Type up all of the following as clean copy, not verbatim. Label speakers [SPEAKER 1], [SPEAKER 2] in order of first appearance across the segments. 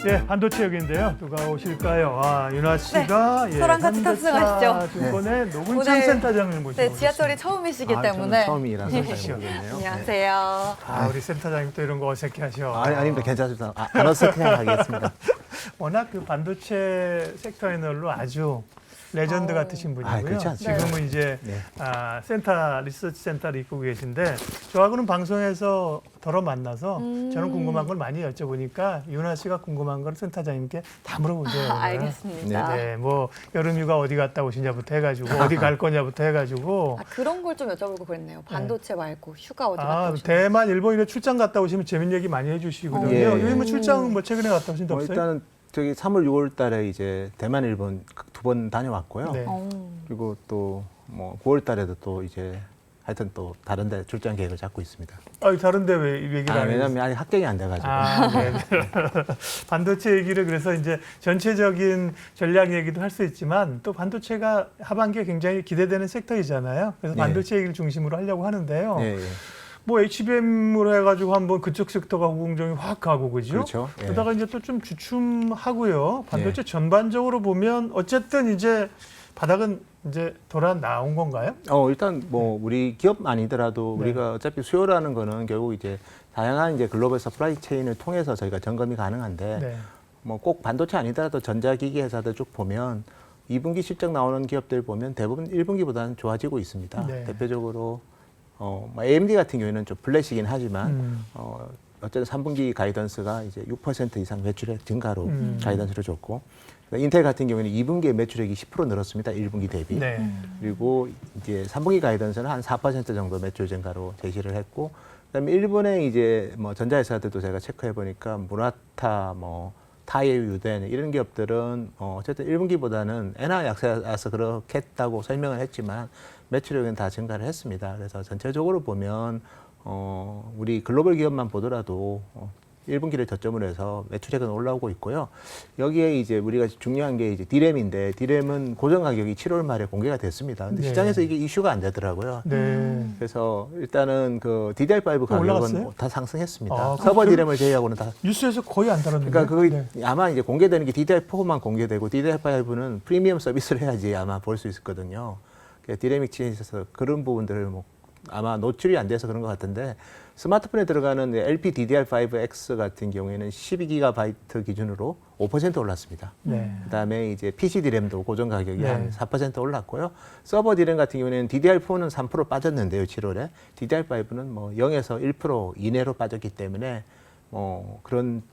[SPEAKER 1] 예, 반도체 얘기인데요. 누가 오실까요? 아, 윤아 씨가 예,
[SPEAKER 2] 저랑 같이 탑승하시죠.
[SPEAKER 1] 증권의 노근창
[SPEAKER 2] 오늘,
[SPEAKER 1] 센터장님 모시고
[SPEAKER 2] 네, 지하철이
[SPEAKER 1] 오셨습니다.
[SPEAKER 2] 처음이시기
[SPEAKER 3] 저는
[SPEAKER 2] 때문에.
[SPEAKER 3] 처음이라서 잘
[SPEAKER 1] 네.
[SPEAKER 3] 모르겠네요.
[SPEAKER 2] 안녕하세요.
[SPEAKER 1] 아, 우리 센터장님 또 이런 거 어색해하셔.
[SPEAKER 3] 아닙니다. 괜찮습니다. 안 어색하겠습니다.
[SPEAKER 1] 워낙 그 반도체 섹터 애널로 아주 레전드 같으신 분이고요.
[SPEAKER 3] 그렇지 않습니다.
[SPEAKER 1] 지금은 이제
[SPEAKER 3] 네.
[SPEAKER 1] 센터 리서치 센터를 이끌고 계신데 저하고는 방송에서 더러 만나서 저는 궁금한 걸 많이 여쭤보니까 윤아 씨가 궁금한 걸 센터장님께 다 물어보세요. 오늘.
[SPEAKER 2] 알겠습니다.
[SPEAKER 1] 네, 뭐 여름휴가 어디 갔다 오시냐부터 해가지고 어디 갈 거냐부터 해가지고
[SPEAKER 2] 그런 걸 좀 여쭤보고 그랬네요. 반도체 말고 휴가 어디 갔다 오셨나요?
[SPEAKER 1] 대만, 일본이나 출장 갔다 오시면 재밌는 얘기 많이 해주시거든요.
[SPEAKER 3] 예, 예.
[SPEAKER 1] 여기 뭐 출장 뭐 최근에 갔다 오신 데 없어요?
[SPEAKER 3] 일단은 저기 3월, 6월 달에 이제 대만, 일본 2번 다녀왔고요.
[SPEAKER 1] 네.
[SPEAKER 3] 그리고 또 뭐 9월 달에도 또 이제 하여튼 또 다른 데 출장 계획을 잡고 있습니다.
[SPEAKER 1] 다른데 왜 이 얘기를 안 해요?
[SPEAKER 3] 왜냐면 아직 합격이 안 돼가지고.
[SPEAKER 1] 네. 반도체 얘기를 그래서 이제 전체적인 전략 얘기도 할 수 있지만 또 반도체가 하반기에 굉장히 기대되는 섹터이잖아요. 그래서
[SPEAKER 3] 네.
[SPEAKER 1] 반도체 얘기를 중심으로 하려고 하는데요.
[SPEAKER 3] 예, 예.
[SPEAKER 1] 뭐 HBM으로 해가지고 한번 그쪽 섹터가 공정이 확 가고 그죠?
[SPEAKER 3] 그렇죠. 예.
[SPEAKER 1] 그러다가 이제 또 좀 주춤하고요. 반도체 전반적으로 보면 어쨌든 이제 바닥은 이제 돌아 나온 건가요?
[SPEAKER 3] 일단 뭐 우리 기업 아니더라도
[SPEAKER 1] 네.
[SPEAKER 3] 우리가 어차피 수요라는 거는 결국 이제 다양한 이제 글로벌 서플라이 체인을 통해서 저희가 점검이 가능한데
[SPEAKER 1] 네.
[SPEAKER 3] 뭐 꼭 반도체 아니더라도 전자기기 회사들 쭉 보면 2분기 실적 나오는 기업들 보면 대부분 1분기보다는 좋아지고 있습니다.
[SPEAKER 1] 네.
[SPEAKER 3] 대표적으로 뭐 AMD 같은 경우에는 좀 플래시긴 하지만 어쨌든 3분기 가이던스가 이제 6% 이상 매출액 증가로 가이던스를 줬고 인텔 같은 경우에는 2분기에 매출액이 10% 늘었습니다. 1분기 대비.
[SPEAKER 1] 네.
[SPEAKER 3] 그리고 이제 3분기 가이던스는 한 4% 정도 매출 증가로 제시를 했고 그다음에 일본의 이제 뭐 전자회사들도 제가 체크해 보니까 무라타 뭐 타이에유 유덴 이런 기업들은 어쨌든 1분기보다는 엔화 약세라서 그렇겠다고 설명을 했지만 매출액은 다 증가를 했습니다. 그래서 전체적으로 보면 우리 글로벌 기업만 보더라도 1분기를 저점으로 해서 매출액은 올라오고 있고요. 여기에 이제 우리가 중요한 게 이제 디램인데 디램은 고정 가격이 7월 말에 공개가 됐습니다. 근데
[SPEAKER 1] 네.
[SPEAKER 3] 시장에서 이게 이슈가 안 되더라고요.
[SPEAKER 1] 네.
[SPEAKER 3] 그래서 일단은 그 DDR5 가격은
[SPEAKER 1] 올라갔어요?
[SPEAKER 3] 다 상승했습니다.
[SPEAKER 1] 아,
[SPEAKER 3] 서버
[SPEAKER 1] 그럼
[SPEAKER 3] 디램을 제외하고는 다.
[SPEAKER 1] 뉴스에서 거의 안 다뤘는데.
[SPEAKER 3] 그러니까 그거
[SPEAKER 1] 네.
[SPEAKER 3] 아마 이제 공개되는 게 DDR4만 공개되고 DDR5는 프리미엄 서비스를 해야지 아마 볼 수 있었거든요. 디래믹 체인에 있어서 그런 부분들을 뭐 아마 노출이 안 돼서 그런 것 같은데 스마트폰에 들어가는 LP DDR5X 같은 경우에는 12GB 기준으로 5% 올랐습니다.
[SPEAKER 1] 네.
[SPEAKER 3] 그다음에 이제 PC 디램도 고정 가격이
[SPEAKER 1] 네.
[SPEAKER 3] 한 4% 올랐고요. 서버 디램 같은 경우에는 DDR4는 3% 빠졌는데요, 7월에. DDR5는 뭐 0에서 1% 이내로 빠졌기 때문에 뭐 그런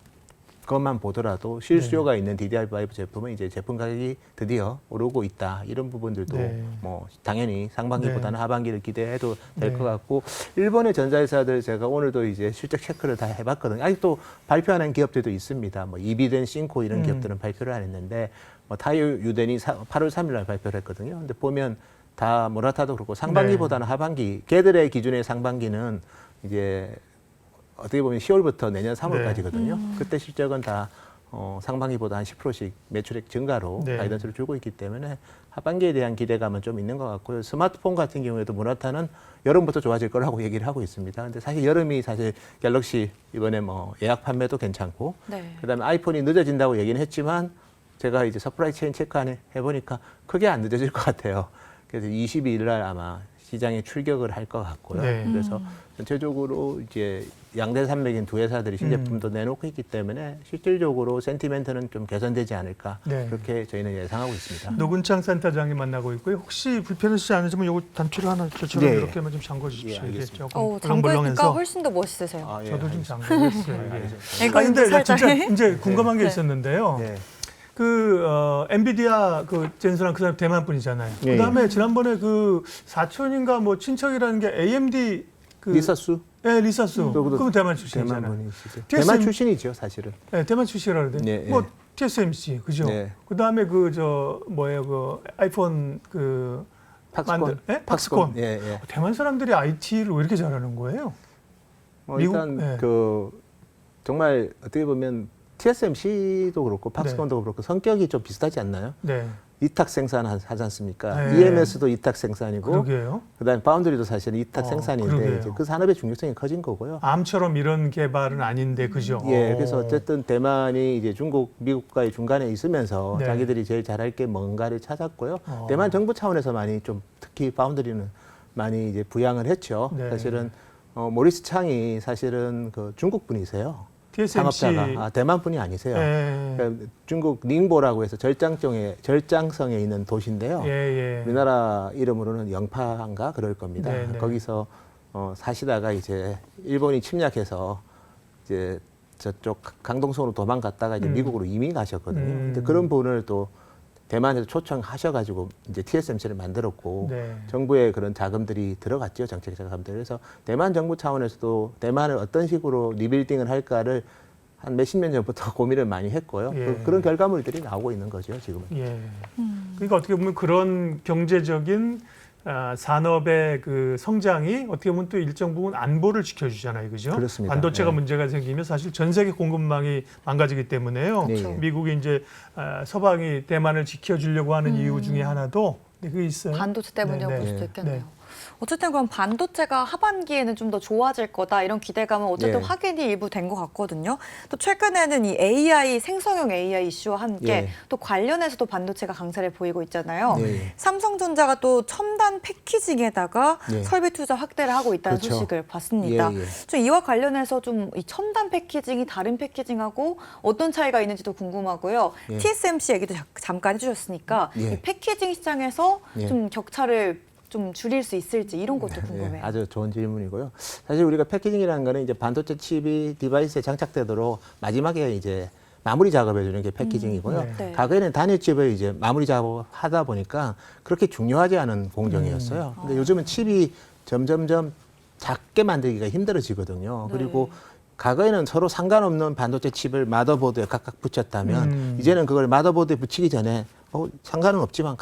[SPEAKER 3] 것만 보더라도 실수요가 있는 DDR5 제품은 이제 제품 가격이 드디어 오르고 있다. 이런 부분들도
[SPEAKER 1] 네.
[SPEAKER 3] 뭐 당연히 상반기보다는 하반기를 기대해도 될
[SPEAKER 1] 네.
[SPEAKER 3] 것 같고 일본의 전자회사들 제가 오늘도 이제 실적 체크를 다 해봤거든요. 아직도 발표하는 기업들도 있습니다. 뭐 이비덴, 싱코 이런 기업들은 발표를 안 했는데 뭐 타이어 유덴이 8월 3일 날 발표를 했거든요. 근데 보면 다 모라타도 그렇고 상반기보다는 하반기 걔들의 기준의 상반기는 이제 어떻게 보면 10월부터 내년 3월까지거든요. 그때 실적은 다 상반기보다 한 10%씩 매출액 증가로
[SPEAKER 1] 네.
[SPEAKER 3] 가이던스를 주고 있기 때문에 하반기에 대한 기대감은 좀 있는 것 같고요. 스마트폰 같은 경우에도 모라타는 여름부터 좋아질 거라고 얘기를 하고 있습니다. 근데 사실 여름이 사실 갤럭시 이번에 뭐 예약 판매도 괜찮고
[SPEAKER 2] 네.
[SPEAKER 3] 그다음에 아이폰이 늦어진다고 얘기는 했지만 제가 이제 서프라이 체인 체크 해보니까 크게 안 늦어질 것 같아요. 그래서 22일 날 아마 시장에 출격을 할 것 같고요.
[SPEAKER 1] 네.
[SPEAKER 3] 그래서 전체적으로 이제 양대 산맥인 두 회사들이 신제품도 내놓고 있기 때문에 실질적으로 센티멘트는 좀 개선되지 않을까
[SPEAKER 1] 네.
[SPEAKER 3] 그렇게 저희는 예상하고 있습니다.
[SPEAKER 1] 노근창 센터장님 만나고 있고요. 혹시 불편하시지 않으시면 요거 단추를 하나 저처럼
[SPEAKER 3] 네.
[SPEAKER 1] 이렇게만 좀 잠궈 주십시오.
[SPEAKER 3] 예,
[SPEAKER 1] 이게
[SPEAKER 3] 알겠습니다.
[SPEAKER 1] 조금
[SPEAKER 2] 잠그니까
[SPEAKER 1] 벌렁벌렁해서
[SPEAKER 2] 훨씬 더 멋있으세요.
[SPEAKER 3] 아, 예,
[SPEAKER 1] 저도 좀
[SPEAKER 3] 알겠습니다.
[SPEAKER 1] 잠그겠어요.
[SPEAKER 3] 아,
[SPEAKER 1] 이게.
[SPEAKER 3] 알겠습니다.
[SPEAKER 2] 이거
[SPEAKER 1] 근데
[SPEAKER 2] 살짝
[SPEAKER 1] 진짜 이제 궁금한 게
[SPEAKER 2] 네.
[SPEAKER 1] 있었는데요.
[SPEAKER 3] 네.
[SPEAKER 1] 엔비디아 그 젠스랑 그 사람 대만 분이잖아요.
[SPEAKER 3] 예,
[SPEAKER 1] 그다음에 지난번에 그 사촌인가 뭐 친척이라는 게 AMD 그
[SPEAKER 3] 리사수
[SPEAKER 1] 네, 리사수.
[SPEAKER 3] 그것도
[SPEAKER 1] 그분 대만 출신이잖아요.
[SPEAKER 3] 대만 분이시죠.
[SPEAKER 1] TSM
[SPEAKER 3] 대만 출신이죠, 사실은.
[SPEAKER 1] 네, 대만 출신이라 그러대.
[SPEAKER 3] 네,
[SPEAKER 1] 뭐
[SPEAKER 3] 네.
[SPEAKER 1] TSMC 그죠?
[SPEAKER 3] 네.
[SPEAKER 1] 그다음에 그 저 뭐예요? 그 아이폰 그
[SPEAKER 3] 팍스콘.
[SPEAKER 1] 예? 팍스콘.
[SPEAKER 3] 예, 예.
[SPEAKER 1] 대만 사람들이 IT를 왜 이렇게 잘하는 거예요? 미국?
[SPEAKER 3] 일단
[SPEAKER 1] 네.
[SPEAKER 3] 그 정말 어떻게 보면 TSMC도 그렇고 팍스콘도 그렇고 성격이 좀 비슷하지 않나요?
[SPEAKER 1] 네.
[SPEAKER 3] 위탁 생산하지 않습니까?
[SPEAKER 1] 네.
[SPEAKER 3] EMS도 위탁 생산이고,
[SPEAKER 1] 그러게요.
[SPEAKER 3] 그다음에 파운드리도 사실은 위탁 생산인데
[SPEAKER 1] 그러게요.
[SPEAKER 3] 이제 그 산업의 중요성이 커진 거고요.
[SPEAKER 1] 암처럼 이런 개발은 아닌데 그죠?
[SPEAKER 3] 예, 그래서 어쨌든 대만이 이제 중국, 미국과의 중간에 있으면서
[SPEAKER 1] 네.
[SPEAKER 3] 자기들이 제일 잘할 게 뭔가를 찾았고요. 대만 정부 차원에서 많이 좀 특히 파운드리는 많이 이제 부양을 했죠.
[SPEAKER 1] 네.
[SPEAKER 3] 사실은 모리스 창이 사실은 그 중국 분이세요.
[SPEAKER 1] TSMC
[SPEAKER 3] 창업자가 대만 분이 아니세요.
[SPEAKER 1] 예.
[SPEAKER 3] 그러니까 중국 닝보라고 해서 절장성에 있는 도시인데요.
[SPEAKER 1] 예, 예.
[SPEAKER 3] 우리나라 이름으로는 영파인가 그럴 겁니다.
[SPEAKER 1] 네, 네.
[SPEAKER 3] 거기서 사시다가 이제 일본이 침략해서 이제 저쪽 강동성으로 도망갔다가 이제 미국으로 이민 가셨거든요. 근데 그런 분을 또 대만에서 초청하셔가지고 이제 TSMC를 만들었고
[SPEAKER 1] 네.
[SPEAKER 3] 정부의 그런 자금들이 들어갔죠, 정책 자금들. 그래서 대만 정부 차원에서도 대만을 어떤 식으로 리빌딩을 할까를 한 몇십 년 전부터 고민을 많이 했고요.
[SPEAKER 1] 예.
[SPEAKER 3] 그런 결과물들이 나오고 있는 거죠, 지금은.
[SPEAKER 1] 예. 그러니까 어떻게 보면 그런 경제적인 산업의 그 성장이 어떻게 보면 또 일정 부분 안보를 지켜주잖아요, 그죠?
[SPEAKER 3] 그렇습니다.
[SPEAKER 1] 반도체가
[SPEAKER 3] 네.
[SPEAKER 1] 문제가 생기면 사실 전 세계 공급망이 망가지기 때문에요.
[SPEAKER 3] 네, 네.
[SPEAKER 1] 미국이 이제 서방이 대만을 지켜주려고 하는 이유 중에 하나도 그게 있어요.
[SPEAKER 2] 반도체 때문이라고
[SPEAKER 1] 네,
[SPEAKER 2] 볼
[SPEAKER 1] 네.
[SPEAKER 2] 수도 있겠네요.
[SPEAKER 1] 네.
[SPEAKER 2] 어쨌든 그럼 반도체가 하반기에는 좀 더 좋아질 거다 이런 기대감은 어쨌든
[SPEAKER 3] 예.
[SPEAKER 2] 확인이 일부 된 것 같거든요. 또 최근에는 이 AI 생성형 AI 이슈와 함께
[SPEAKER 3] 예.
[SPEAKER 2] 또 관련해서도 반도체가 강세를 보이고 있잖아요.
[SPEAKER 3] 예.
[SPEAKER 2] 삼성전자가 또 첨단 패키징에다가
[SPEAKER 3] 예.
[SPEAKER 2] 설비 투자 확대를 하고 있다는
[SPEAKER 3] 그렇죠.
[SPEAKER 2] 소식을 봤습니다.
[SPEAKER 3] 예, 예.
[SPEAKER 2] 좀 이와 관련해서 좀 이 첨단 패키징이 다른 패키징하고 어떤 차이가 있는지도 궁금하고요.
[SPEAKER 3] 예.
[SPEAKER 2] TSMC 얘기도 잠깐 해주셨으니까
[SPEAKER 3] 예.
[SPEAKER 2] 이 패키징 시장에서
[SPEAKER 3] 예.
[SPEAKER 2] 좀 격차를 좀 줄일 수 있을지 이런 것도 궁금해요.
[SPEAKER 3] 예, 아주 좋은 질문이고요. 사실 우리가 패키징이라는 거는 이제 반도체 칩이 디바이스에 장착되도록 마지막에 이제 마무리 작업해 주는 게 패키징이고요.
[SPEAKER 1] 네.
[SPEAKER 2] 네.
[SPEAKER 3] 과거에는 단일 칩을 이제 마무리 작업하다 보니까 그렇게 중요하지 않은 공정이었어요. 근데 요즘은 칩이 점점점 작게 만들기가 힘들어지거든요. 그리고 과거에는 서로 상관없는 반도체 칩을 마더보드에 각각 붙였다면 이제는 그걸 마더보드에 붙이기 전에 상관은 없지만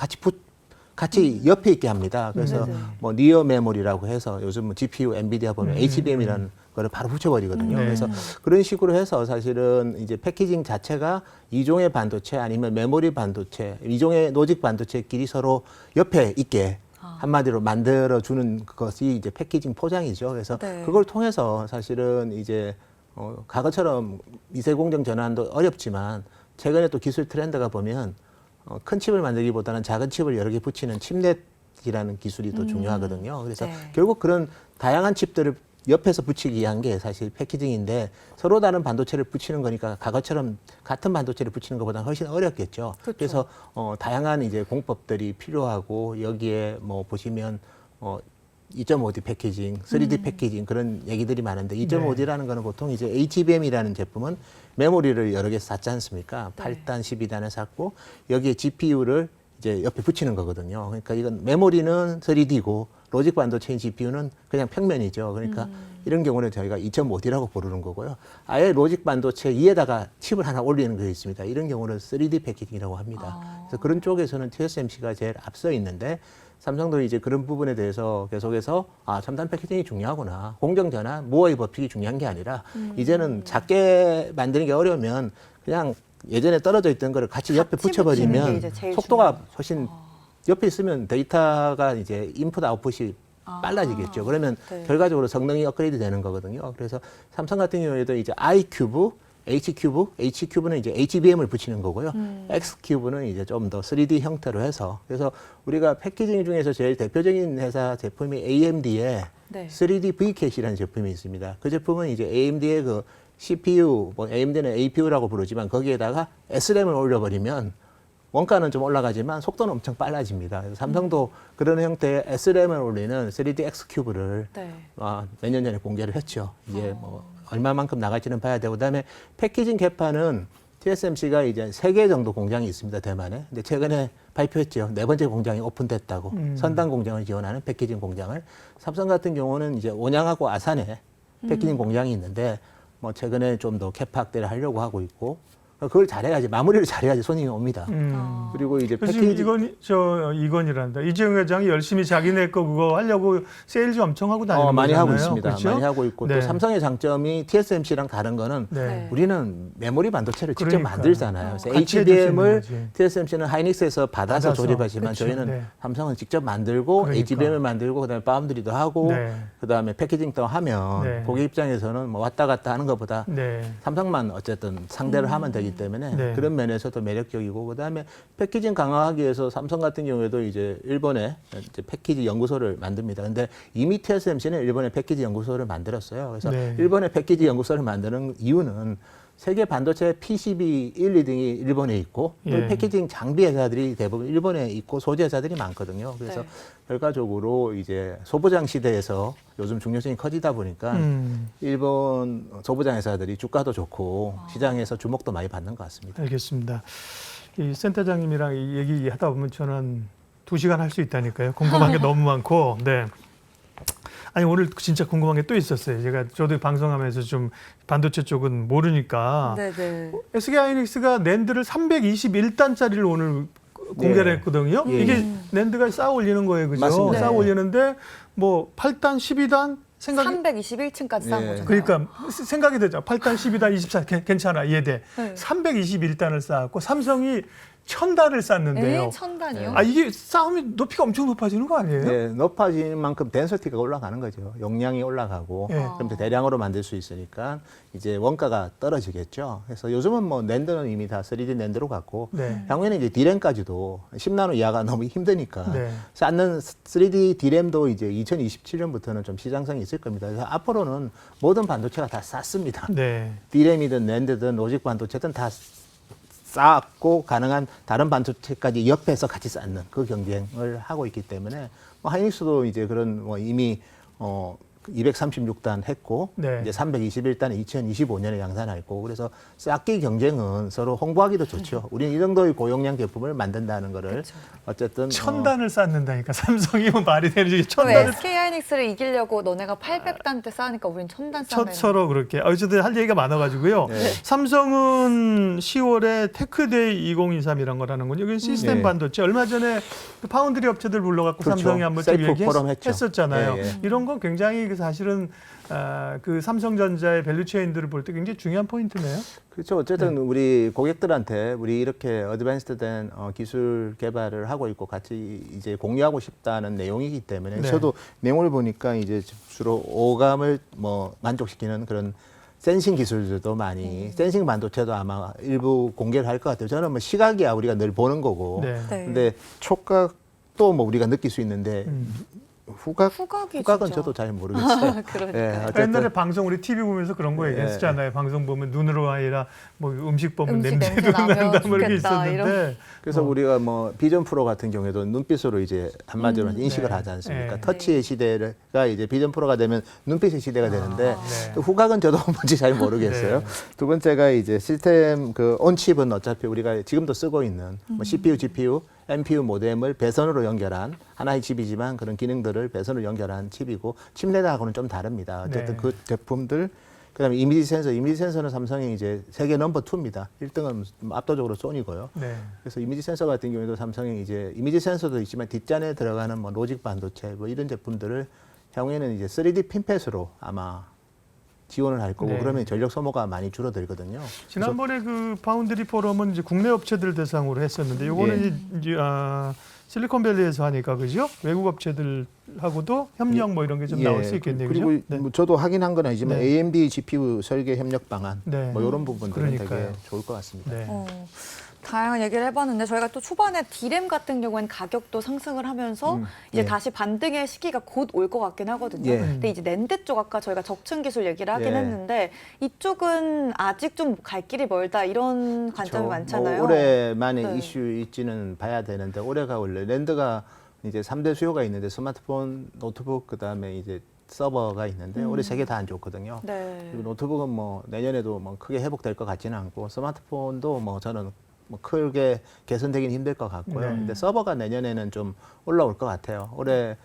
[SPEAKER 3] 같이 옆에 있게 합니다. 그래서
[SPEAKER 2] 네네.
[SPEAKER 3] 뭐 니어 메모리라고 해서 요즘 뭐 GPU, 엔비디아 보면 HBM이라는 거를 바로 붙여버리거든요.
[SPEAKER 1] 네.
[SPEAKER 3] 그래서 그런 식으로 해서 사실은 이제 패키징 자체가 이종의 반도체 아니면 메모리 반도체, 이종의 로직 반도체끼리 서로 옆에 있게 한마디로 만들어주는 것이 이제 패키징 포장이죠. 그래서
[SPEAKER 2] 네.
[SPEAKER 3] 그걸 통해서 사실은 이제 과거처럼 미세 공정 전환도 어렵지만 최근에 또 기술 트렌드가 보면 큰 칩을 만들기보다는 작은 칩을 여러 개 붙이는 칩넷이라는 기술이 더 중요하거든요. 그래서
[SPEAKER 2] 네.
[SPEAKER 3] 결국 그런 다양한 칩들을 옆에서 붙이기 위한 게 사실 패키징인데 서로 다른 반도체를 붙이는 거니까 과거처럼 같은 반도체를 붙이는 것보다는 훨씬 어렵겠죠.
[SPEAKER 2] 그렇죠.
[SPEAKER 3] 그래서 다양한 이제 공법들이 필요하고 여기에 뭐 보시면 2.5D 패키징, 3D 패키징 그런 얘기들이 많은데 2.5D라는 거는 보통 이제 HBM이라는 제품은 메모리를 여러 개 샀지 않습니까?
[SPEAKER 2] 네.
[SPEAKER 3] 8단, 12단을 샀고 여기에 GPU를 이제 옆에 붙이는 거거든요. 그러니까 이건 메모리는 3D고 로직 반도체인 GPU는 그냥 평면이죠. 그러니까 이런 경우는 저희가 2.5D라고 부르는 거고요. 아예 로직 반도체 위에다가 칩을 하나 올리는 게 있습니다. 이런 경우는 3D 패키징이라고 합니다. 그래서 그런 쪽에서는 TSMC가 제일 앞서 있는데 삼성도 이제 그런 부분에 대해서 계속해서 첨단 패키징이 중요하구나. 공정전환, 무어의 법칙이 중요한 게 아니라 이제는 작게 만드는 게 어려우면 그냥 예전에 떨어져 있던 거를 같이 옆에
[SPEAKER 2] 같이 붙이는 게
[SPEAKER 3] 붙여버리면
[SPEAKER 2] 이제 제일
[SPEAKER 3] 속도가 훨씬 옆에 있으면 데이터가 이제 인풋 아웃풋이 빨라지겠죠. 그러면
[SPEAKER 2] 네.
[SPEAKER 3] 결과적으로 성능이 업그레이드 되는 거거든요. 그래서 삼성 같은 경우에도 이제 i큐브, H큐브는 이제 HBM을 붙이는 거고요. X큐브는 이제 좀 더 3D 형태로 해서 그래서 우리가 패키징 중에서 제일 대표적인 회사 제품이 AMD의
[SPEAKER 2] 네.
[SPEAKER 3] 3D V캣이라는 제품이 있습니다. 그 제품은 이제 AMD의 그 CPU, 뭐 AMD는 APU라고 부르지만 거기에다가 SRAM을 올려버리면 원가는 좀 올라가지만 속도는 엄청 빨라집니다. 그래서 삼성도 그런 형태의 SRAM을 올리는 3D X큐브를
[SPEAKER 2] 네.
[SPEAKER 3] 몇 년 전에 공개를 했죠. 이제 뭐 얼마만큼 나갈지는 봐야 되고 그다음에 패키징 개판은 TSMC가 이제 3개 정도 공장이 있습니다. 대만에. 근데 최근에 발표했죠. 4번째 공장이 오픈됐다고. 선단 공장을 지원하는 패키징 공장을. 삼성 같은 경우는 이제 온양하고 아산에 패키징 공장이 있는데 뭐 최근에 좀 더 캐파 확대를 하려고 하고 있고 그걸 잘해야지 마무리를 잘해야지 손님이 옵니다. 그리고 이제
[SPEAKER 1] 그래서
[SPEAKER 3] 패키지
[SPEAKER 1] 이건이란다. 이재용 회장이 열심히 자기네 거 그거 하려고 세일즈 엄청 하고 다니는
[SPEAKER 3] 많이
[SPEAKER 1] 거잖아요.
[SPEAKER 3] 하고 있습니다.
[SPEAKER 1] 그렇죠?
[SPEAKER 3] 많이 하고 있고
[SPEAKER 1] 네.
[SPEAKER 3] 또 삼성의 장점이 TSMC랑 다른 거는
[SPEAKER 1] 네.
[SPEAKER 3] 우리는 메모리 반도체를 직접
[SPEAKER 1] 그러니까.
[SPEAKER 3] 만들잖아요. 그래서
[SPEAKER 1] 같이 해줄 수 있는
[SPEAKER 3] HBM을
[SPEAKER 1] 거지.
[SPEAKER 3] TSMC는 하이닉스에서 받아서
[SPEAKER 1] 받아서.
[SPEAKER 3] 조립하지만
[SPEAKER 1] 그쵸.
[SPEAKER 3] 저희는
[SPEAKER 1] 네.
[SPEAKER 3] 삼성은 직접 만들고
[SPEAKER 1] 그러니까.
[SPEAKER 3] HBM을 만들고 그다음에 파운드리도 하고
[SPEAKER 1] 네.
[SPEAKER 3] 그다음에 패키징도 하면
[SPEAKER 1] 네.
[SPEAKER 3] 고객 입장에서는 뭐 왔다 갔다 하는 것보다
[SPEAKER 1] 네.
[SPEAKER 3] 삼성만 어쨌든 상대를 하면 되기 때문에
[SPEAKER 1] 네.
[SPEAKER 3] 그런 면에서도 매력적이고 그다음에 패키징 강화하기 위해서 삼성 같은 경우에도 이제 일본에 이제 패키지 연구소를 만듭니다. 근데 이미 TSMC는 일본에 패키지 연구소를 만들었어요. 그래서
[SPEAKER 1] 네.
[SPEAKER 3] 일본에 패키지 연구소를 만드는 이유는 세계 반도체 PCB 1, 2등이 일본에 있고 또
[SPEAKER 1] 예.
[SPEAKER 3] 패키징 장비 회사들이 대부분 일본에 있고 소재 회사들이 많거든요. 그래서
[SPEAKER 2] 네.
[SPEAKER 3] 결과적으로 이제 소부장 시대에서 요즘 중요성이 커지다 보니까 일본 소부장 회사들이 주가도 좋고 시장에서 주목도 많이 받는 것 같습니다.
[SPEAKER 1] 알겠습니다. 이 센터장님이랑 이 얘기하다 보면 저는 2시간 할 수 있다니까요. 궁금한 게 너무 많고. 네. 아니 오늘 진짜 궁금한 게 또 있었어요. 저도 방송하면서 좀 반도체 쪽은 모르니까
[SPEAKER 2] 네네.
[SPEAKER 1] SK 하이닉스가 낸드를 321단짜리를 오늘 공개를
[SPEAKER 3] 네.
[SPEAKER 1] 했거든요.
[SPEAKER 3] 예.
[SPEAKER 1] 이게 낸드가 쌓아 올리는 거예요, 그죠?
[SPEAKER 3] 맞습니다.
[SPEAKER 1] 쌓아
[SPEAKER 3] 네.
[SPEAKER 1] 올리는데 뭐 8단, 12단 생각이
[SPEAKER 2] 321층까지 쌓은
[SPEAKER 3] 예.
[SPEAKER 2] 거죠.
[SPEAKER 1] 그러니까 생각이 되죠. 8단, 12단, 24 괜찮아 이해돼.
[SPEAKER 2] 네.
[SPEAKER 1] 321단을 쌓았고 삼성이 1000단을 쌓는데요.
[SPEAKER 2] 1000단이요?
[SPEAKER 1] 아 이게 쌓으면 높이가 엄청 높아지는 거 아니에요?
[SPEAKER 3] 네, 높아지는 만큼 덴서티가 올라가는 거죠. 용량이 올라가고
[SPEAKER 1] 예.
[SPEAKER 3] 그럼 이제 대량으로 만들 수 있으니까 이제 원가가 떨어지겠죠. 그래서 요즘은 뭐 낸드는 이미 다 3D 낸드로 갔고
[SPEAKER 1] 네.
[SPEAKER 3] 향후에는 이제 디램까지도 10나노 이하가 너무 힘드니까
[SPEAKER 1] 네.
[SPEAKER 3] 쌓는 3D 디램도 이제 2027년부터는 좀 시장성이 있을 겁니다. 그래서 앞으로는 모든 반도체가 다 쌌습니다.
[SPEAKER 1] 네.
[SPEAKER 3] 디램이든 낸드든 로직 반도체든 다 쌓고 가능한 다른 반도체까지 옆에서 같이 쌓는 그 경쟁을 하고 있기 때문에 뭐 하이닉스도 이제 그런 뭐 이미 236단 했고
[SPEAKER 1] 네.
[SPEAKER 3] 이제 321단에 2025년에 양산했고 그래서 쌓기 경쟁은 서로 홍보하기도 좋죠. 우리는 이 정도의 고용량 제품을 만든다는 거를 어쨌든
[SPEAKER 1] 1000단을 쌓는다니까 삼성이면 말이 되는 게
[SPEAKER 2] 왜
[SPEAKER 1] 1000단을
[SPEAKER 2] SK 하이닉스를 이기려고 너네가 800단 때 쌓으니까 우린 1000단 쌓는
[SPEAKER 1] 서로 그렇게. 어쨌든 할 얘기가 많아가지고요.
[SPEAKER 3] 네.
[SPEAKER 1] 삼성은 10월에 테크데이 2023이란 거라는 거죠. 이건 시스템
[SPEAKER 3] 네.
[SPEAKER 1] 반도체. 얼마 전에 그 파운드리 업체들 불러갖고
[SPEAKER 3] 그렇죠.
[SPEAKER 1] 삼성이 한번
[SPEAKER 3] 셀프 포럼 했죠.
[SPEAKER 1] 했었잖아요.
[SPEAKER 3] 예, 예.
[SPEAKER 1] 이런 건 굉장히 사실은 그 삼성전자의 밸류체인들을 볼 때 굉장히 중요한 포인트네요.
[SPEAKER 3] 그렇죠. 어쨌든 우리 고객들한테 우리 이렇게 어드밴스드된 기술 개발을 하고 있고 같이 이제 공유하고 싶다는 내용이기 때문에
[SPEAKER 1] 네.
[SPEAKER 3] 저도 내용을 보니까 이제 주로 오감을 뭐 만족시키는 그런 센싱 기술들도 많이 센싱 반도체도 아마 일부 공개를 할 것 같아요. 저는 뭐 시각이야 우리가 늘 보는 거고
[SPEAKER 1] 네.
[SPEAKER 2] 네.
[SPEAKER 3] 근데 촉각도 뭐 우리가 느낄 수 있는데
[SPEAKER 2] 후각이
[SPEAKER 3] 후각은
[SPEAKER 2] 진짜.
[SPEAKER 3] 저도 잘 모르겠어요.
[SPEAKER 2] 그러니까.
[SPEAKER 3] 예,
[SPEAKER 1] 옛날에
[SPEAKER 3] 어쨌든
[SPEAKER 1] 방송 우리 TV 보면서 그런 거
[SPEAKER 3] 예.
[SPEAKER 1] 얘기했었잖아요. 방송 보면 눈으로 아니라 뭐 음식 보면
[SPEAKER 2] 음식
[SPEAKER 1] 냄새도
[SPEAKER 2] 냄새 나면
[SPEAKER 1] 난다 뭐 이렇게
[SPEAKER 2] 좋겠다,
[SPEAKER 1] 있었는데
[SPEAKER 3] 그래서 우리가 뭐 비전 프로 같은 경우에도 눈빛으로 이제 한마디로 인식을
[SPEAKER 1] 네.
[SPEAKER 3] 하지 않습니까?
[SPEAKER 1] 네.
[SPEAKER 3] 터치의 시대가 이제 비전 프로가 되면 눈빛의 시대가 되는데
[SPEAKER 1] 네.
[SPEAKER 3] 또 후각은 저도 뭔지 잘 모르겠어요.
[SPEAKER 1] 네.
[SPEAKER 3] 두 번째가 이제 시스템 그 온칩은 어차피 우리가 지금도 쓰고 있는 뭐 CPU, GPU, NPU 모뎀을 배선으로 연결한 하나의 칩이지만 그런 기능들을 배선으로 연결한 칩이고 칩레드하고는 좀 다릅니다. 어쨌든
[SPEAKER 1] 네.
[SPEAKER 3] 그 제품들 그다음에 이미지 센서는 삼성이 이제 세계 넘버 2입니다. 1등은 압도적으로 소니고요.
[SPEAKER 1] 네.
[SPEAKER 3] 그래서 이미지 센서 같은 경우에도 삼성이 이제 이미지 센서도 있지만 뒷잔에 들어가는 뭐 로직 반도체 뭐 이런 제품들을 향후에는 이제 3D 핀펫으로 아마 지원을 할 거고
[SPEAKER 1] 네.
[SPEAKER 3] 그러면 전력 소모가 많이 줄어들거든요.
[SPEAKER 1] 지난번에 그 파운드리 포럼은 이제 국내 업체들 대상으로 했었는데 요거는
[SPEAKER 3] 예.
[SPEAKER 1] 이제 실리콘밸리에서 하니까 그죠? 외국 업체들하고도 협력 뭐 이런 게 좀 나올 수 있겠네요.
[SPEAKER 3] 그리고
[SPEAKER 1] 그죠? 네.
[SPEAKER 3] 뭐 저도 확인한 건 아니지만
[SPEAKER 1] 네.
[SPEAKER 3] AMD GPU 설계 협력 방안
[SPEAKER 1] 네.
[SPEAKER 3] 뭐 이런 부분들은
[SPEAKER 1] 그러니까요.
[SPEAKER 3] 되게 좋을 것 같습니다.
[SPEAKER 1] 네.
[SPEAKER 2] 다양한 얘기를 해봤는데 저희가 또 초반에 디램 같은 경우에는 가격도 상승을 하면서 이제
[SPEAKER 3] 예.
[SPEAKER 2] 다시 반등의 시기가 곧 올 것 같긴 하거든요.
[SPEAKER 3] 예.
[SPEAKER 2] 근데 이제 낸드 쪽 아까 저희가 적층 기술 얘기를 하긴
[SPEAKER 3] 예.
[SPEAKER 2] 했는데 이쪽은 아직 좀 갈 길이 멀다 이런 관점이 많잖아요.
[SPEAKER 3] 뭐 올해만에
[SPEAKER 2] 네.
[SPEAKER 3] 이슈 있지는 봐야 되는데 올해가 원래 랜드가 이제 3대 수요가 있는데 스마트폰, 노트북 그다음에 이제 서버가 있는데 올해 세 개 다 안 좋거든요.
[SPEAKER 2] 네.
[SPEAKER 3] 그리고 노트북은 뭐 내년에도 뭐 크게 회복될 것 같지는 않고 스마트폰도 뭐 저는 뭐 크게 개선되긴 힘들 것 같고요.
[SPEAKER 1] 네.
[SPEAKER 3] 근데 서버가 내년에는 좀 올라올 것 같아요. 올해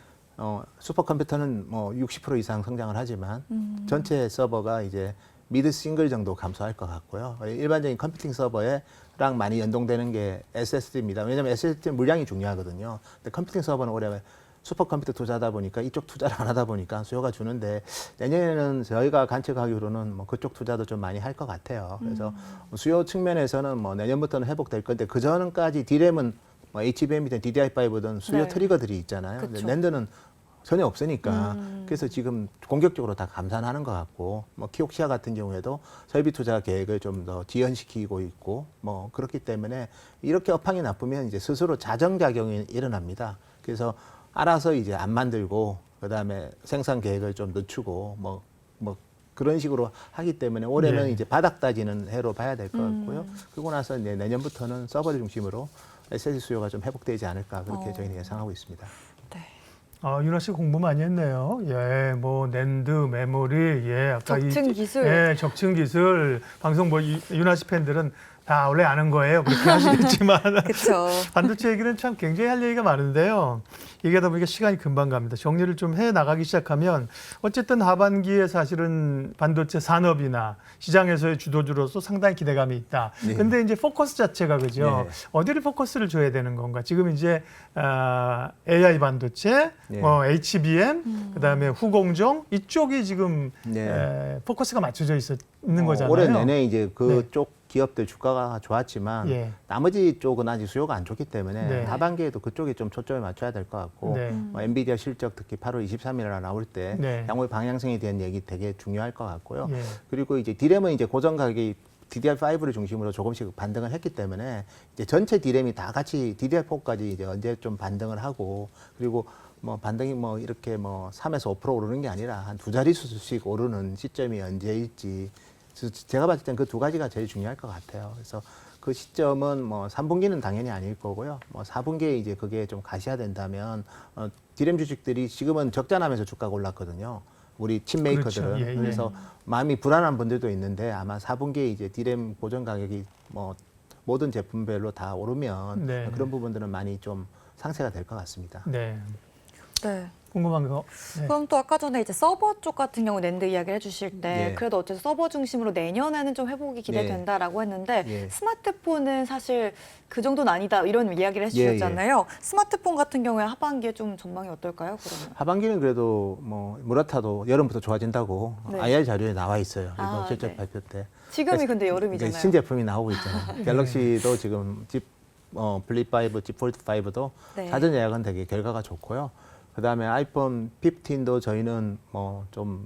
[SPEAKER 3] 슈퍼컴퓨터는 뭐 60% 이상 성장을 하지만 전체 서버가 이제 미드 싱글 정도 감소할 것 같고요. 일반적인 컴퓨팅 서버랑 많이 연동되는 게 SSD입니다. 왜냐하면 SSD 물량이 중요하거든요. 근데 컴퓨팅 서버는 올해 슈퍼컴퓨터 투자하다 보니까 이쪽 투자를 안 하다 보니까 수요가 주는데 내년에는 저희가 관측하기로는 뭐 그쪽 투자도 좀 많이 할 것 같아요. 그래서 수요 측면에서는 뭐 내년부터는 회복될 건데 그 전까지 D램은 뭐 HBM이든 DDR5든 수요
[SPEAKER 2] 네.
[SPEAKER 3] 트리거들이 있잖아요. 근데
[SPEAKER 2] 그쵸.
[SPEAKER 3] 낸드는 전혀 없으니까 그래서 지금 공격적으로 다 감산하는 것 같고 뭐 키옥시아 같은 경우에도 설비 투자 계획을 좀 더 지연시키고 있고 뭐 그렇기 때문에 이렇게 업황이 나쁘면 이제 스스로 자정작용이 일어납니다. 그래서 알아서 이제 안 만들고 그다음에 생산 계획을 좀 늦추고 뭐 그런 식으로 하기 때문에 올해는
[SPEAKER 1] 네.
[SPEAKER 3] 이제 바닥 다지는 해로 봐야 될 것 같고요. 그러고 나서 이제 내년부터는 서버를 중심으로 SSD 수요가 좀 회복되지 않을까 그렇게 저희는 예상하고 있습니다.
[SPEAKER 2] 네.
[SPEAKER 1] 윤아 씨 공부 많이 했네요. 예, 뭐 낸드, 메모리, 예, 아까
[SPEAKER 2] 적층 기술.
[SPEAKER 1] 예, 적층 기술. 방송 뭐 윤아 씨 팬들은 다 원래 아는 거예요. 그렇게 하시겠지만
[SPEAKER 2] 그렇죠.
[SPEAKER 1] 반도체 얘기는 참 굉장히 할 얘기가 많은데요. 얘기하다 보니까 시간이 금방 갑니다. 정리를 좀 해 나가기 시작하면 어쨌든 하반기에 사실은 반도체 산업이나 시장에서의 주도주로서 상당히 기대감이 있다.
[SPEAKER 3] 네.
[SPEAKER 1] 근데 이제 포커스 자체가 그죠.
[SPEAKER 3] 네.
[SPEAKER 1] 어디를 포커스를 줘야 되는 건가? 지금 이제 AI 반도체,
[SPEAKER 3] 네.
[SPEAKER 1] HBM, 그다음에 후공정 이쪽이 지금
[SPEAKER 3] 네.
[SPEAKER 1] 포커스가 맞춰져 있는 거잖아요.
[SPEAKER 3] 올해 내내 이제 그쪽 기업들 주가가 좋았지만
[SPEAKER 1] 예.
[SPEAKER 3] 나머지 쪽은 아직 수요가 안 좋기 때문에
[SPEAKER 1] 네.
[SPEAKER 3] 하반기에도 그쪽에 좀 초점을 맞춰야 될 것 같고
[SPEAKER 1] 네.
[SPEAKER 3] 뭐 엔비디아 실적 특히 8월 23일 날 나올 때
[SPEAKER 1] 네.
[SPEAKER 3] 향후의 방향성에 대한 얘기 되게 중요할 것 같고요.
[SPEAKER 1] 예.
[SPEAKER 3] 그리고 이제 D램은 이제 고정 가격이 DDR5를 중심으로 조금씩 반등을 했기 때문에 이제 전체 D램이 다 같이 DDR4까지 이제 언제 좀 반등을 하고 그리고 뭐 반등이 뭐 이렇게 뭐 3에서 5% 오르는 게 아니라 한 두 자릿수씩 오르는 시점이 언제일지 제가 봤을 땐 그 두 가지가 제일 중요할 것 같아요. 그래서 그 시점은 뭐 3분기는 당연히 아닐 거고요. 뭐 4분기에 이제 그게 좀 가시화된다면 D램 주식들이 지금은 적자 나면서 주가가 올랐거든요. 우리 칩 메이커들은.
[SPEAKER 1] 그렇죠. 예, 예.
[SPEAKER 3] 그래서 마음이 불안한 분들도 있는데 아마 4분기에 이제 D램 고정 가격이 뭐 모든 제품별로 다 오르면
[SPEAKER 1] 네.
[SPEAKER 3] 그런 부분들은 많이 좀 상쇄가 될 것 같습니다.
[SPEAKER 1] 네.
[SPEAKER 2] 네.
[SPEAKER 1] 궁금한 거. 네.
[SPEAKER 2] 그럼 또 아까 전에 이제 서버 쪽 같은 경우 낸드 이야기를 해주실 때
[SPEAKER 3] 예.
[SPEAKER 2] 그래도 어쨌든 서버 중심으로 내년에는 좀 회복이 기대된다라고 했는데
[SPEAKER 3] 예.
[SPEAKER 2] 스마트폰은 사실 그 정도는 아니다 이런 이야기를 해주셨잖아요. 스마트폰 같은 경우에 하반기에 좀 전망이 어떨까요? 그러면?
[SPEAKER 3] 하반기는 그래도 뭐 무라타도 여름부터 좋아진다고
[SPEAKER 2] 네.
[SPEAKER 3] IR 자료에 나와 있어요.
[SPEAKER 2] 아,
[SPEAKER 3] 이거 실적
[SPEAKER 2] 네.
[SPEAKER 3] 발표 때.
[SPEAKER 2] 지금이 근데
[SPEAKER 3] 이제
[SPEAKER 2] 여름이잖아요.
[SPEAKER 3] 신제품이 나오고 있잖아요. 갤럭시도 지금 플립 5, 집 폴드 5도
[SPEAKER 2] 네.
[SPEAKER 3] 사전 예약은 되게 결과가 좋고요. 그다음에 아이폰 15도 저희는 뭐 좀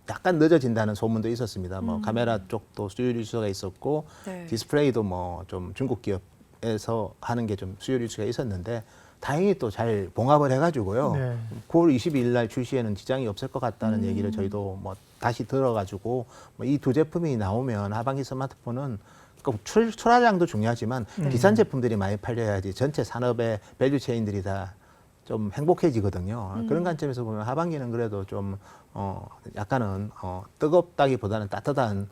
[SPEAKER 3] 약간 늦어진다는 소문도 있었습니다. 뭐 카메라 쪽도 수율 일수가 있었고
[SPEAKER 2] 네.
[SPEAKER 3] 디스플레이도 뭐 좀 중국 기업에서 하는 게 좀 수율 일수가 있었는데 다행히 또 잘 봉합을 해가지고요.
[SPEAKER 1] 네.
[SPEAKER 3] 9월 22일 날 출시에는 지장이 없을 것 같다는 얘기를 저희도 뭐 다시 들어가지고 뭐 이 두 제품이 나오면 하반기 스마트폰은 꼭 출하량도 중요하지만 비싼 제품들이 많이 팔려야지 전체 산업의 밸류 체인들이 다 좀 행복해지거든요. 그런 관점에서 보면 하반기는 그래도 좀 약간은 뜨겁다기보다는 따뜻한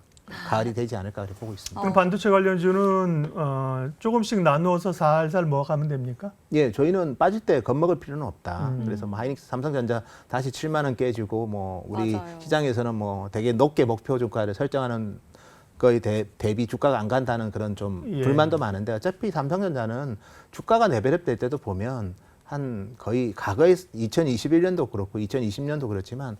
[SPEAKER 3] 가을이 되지 않을까 그렇게 보고 있습니다.
[SPEAKER 1] 그럼 반도체 관련주는 조금씩 나누어서 살살 먹어가면 됩니까?
[SPEAKER 3] 예, 저희는 빠질 때 겁먹을 필요는 없다. 그래서 뭐 하이닉스, 삼성전자 다시 7만 원 깨지고 뭐 우리
[SPEAKER 2] 맞아요.
[SPEAKER 3] 시장에서는 뭐 되게 높게 목표 주가를 설정하는 거에 대비 주가가 안 간다는 그런 좀
[SPEAKER 1] 예.
[SPEAKER 3] 불만도 많은데 어차피 삼성전자는 주가가 레벨업 될 때도 보면 한 거의 과거에 2021년도 그렇고 2020년도 그렇지만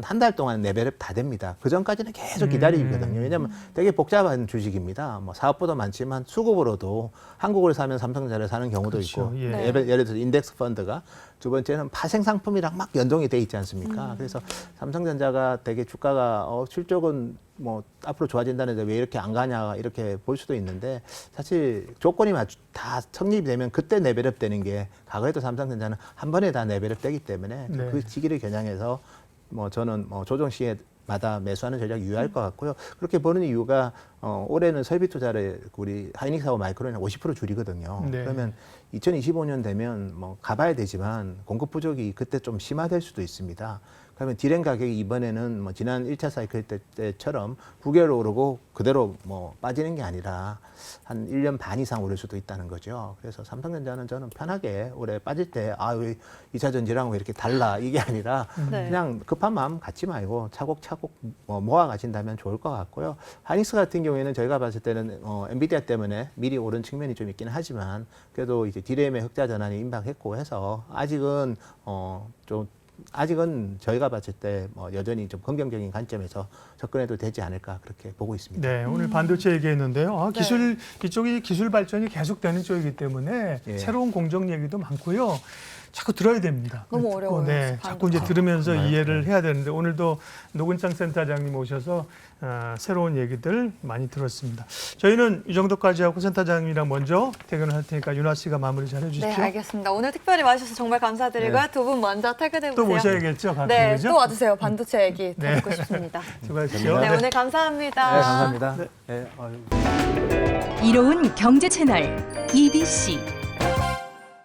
[SPEAKER 3] 한 달 동안 레벨업 다 됩니다. 그 전까지는 계속 기다리거든요. 왜냐하면 되게 복잡한 주식입니다. 뭐 사업보다 많지만 수급으로도 한국을 사면 삼성전자를 사는 경우도
[SPEAKER 1] 그렇죠.
[SPEAKER 3] 있고
[SPEAKER 1] 예.
[SPEAKER 2] 네.
[SPEAKER 3] 예를 들어서 인덱스 펀드가 두 번째는 파생 상품이랑 막 연동이 돼 있지 않습니까? 그래서 삼성전자가 되게 주가가 실적은 뭐 앞으로 좋아진다는데 왜 이렇게 안 가냐 이렇게 볼 수도 있는데 사실 조건이 다 성립이 되면 그때 레벨업 되는 게 과거에도 삼성전자는 한 번에 다 레벨업 되기 때문에
[SPEAKER 1] 네.
[SPEAKER 3] 그 시기를 겨냥해서 뭐 저는 뭐 조정 시에마다 매수하는 전략 유효할 것 같고요. 그렇게 보는 이유가 올해는 설비 투자를 우리 하이닉스하고 마이크론이 50% 줄이거든요.
[SPEAKER 1] 네.
[SPEAKER 3] 그러면 2025년 되면 뭐 가봐야 되지만 공급 부족이 그때 좀 심화될 수도 있습니다. 그러면 디램 가격이 이번에는 뭐 지난 1차 사이클 때처럼 9개월 오르고 그대로 뭐 빠지는 게 아니라 한 1년 반 이상 오를 수도 있다는 거죠. 그래서 삼성전자는 저는 편하게 올해 빠질 때 왜 2차 전지랑 왜 이렇게 달라 이게 아니라
[SPEAKER 2] 네.
[SPEAKER 3] 그냥 급한 마음 갖지 말고 차곡차곡 모아 가신다면 좋을 것 같고요. 하이닉스 같은 경우에는 저희가 봤을 때는 엔비디아 때문에 미리 오른 측면이 좀 있긴 하지만 그래도 이제 디램의 흑자 전환이 임박했고 해서 아직은 저희가 봤을 때 여전히 좀 긍정적인 관점에서 접근해도 되지 않을까 그렇게 보고 있습니다.
[SPEAKER 1] 네, 오늘 반도체 얘기했는데요.
[SPEAKER 2] 네.
[SPEAKER 1] 이쪽이 기술 발전이 계속되는 쪽이기 때문에
[SPEAKER 3] 예.
[SPEAKER 1] 새로운 공정 얘기도 많고요. 자꾸 들어야 됩니다.
[SPEAKER 2] 너무
[SPEAKER 1] 듣고,
[SPEAKER 2] 어려워요,
[SPEAKER 1] 네,
[SPEAKER 2] 반도체.
[SPEAKER 1] 자꾸 이제 들으면서
[SPEAKER 3] 정말요?
[SPEAKER 1] 이해를 해야 되는데 오늘도 노근창 센터장님 오셔서 새로운 얘기들 많이 들었습니다. 저희는 이 정도까지 하고 센터장님이랑 먼저 퇴근을 할 테니까 윤아 씨가 마무리 잘
[SPEAKER 2] 네,
[SPEAKER 1] 해주십시오.
[SPEAKER 2] 알겠습니다. 오늘 특별히 와주셔서 정말 감사드리고요.
[SPEAKER 3] 네.
[SPEAKER 2] 두 분 먼저 퇴근해
[SPEAKER 1] 또
[SPEAKER 2] 보세요.
[SPEAKER 1] 모셔야겠죠, 가끔
[SPEAKER 2] 네,
[SPEAKER 1] 그죠?
[SPEAKER 2] 또 와주세요. 반도체 얘기 더
[SPEAKER 1] 네.
[SPEAKER 2] 듣고 싶습니다.
[SPEAKER 1] 수고하십시오.
[SPEAKER 2] 네,
[SPEAKER 1] 네.
[SPEAKER 2] 오늘 감사합니다.
[SPEAKER 3] 네, 감사합니다. 네,
[SPEAKER 4] 이로운 경제 채널 EBC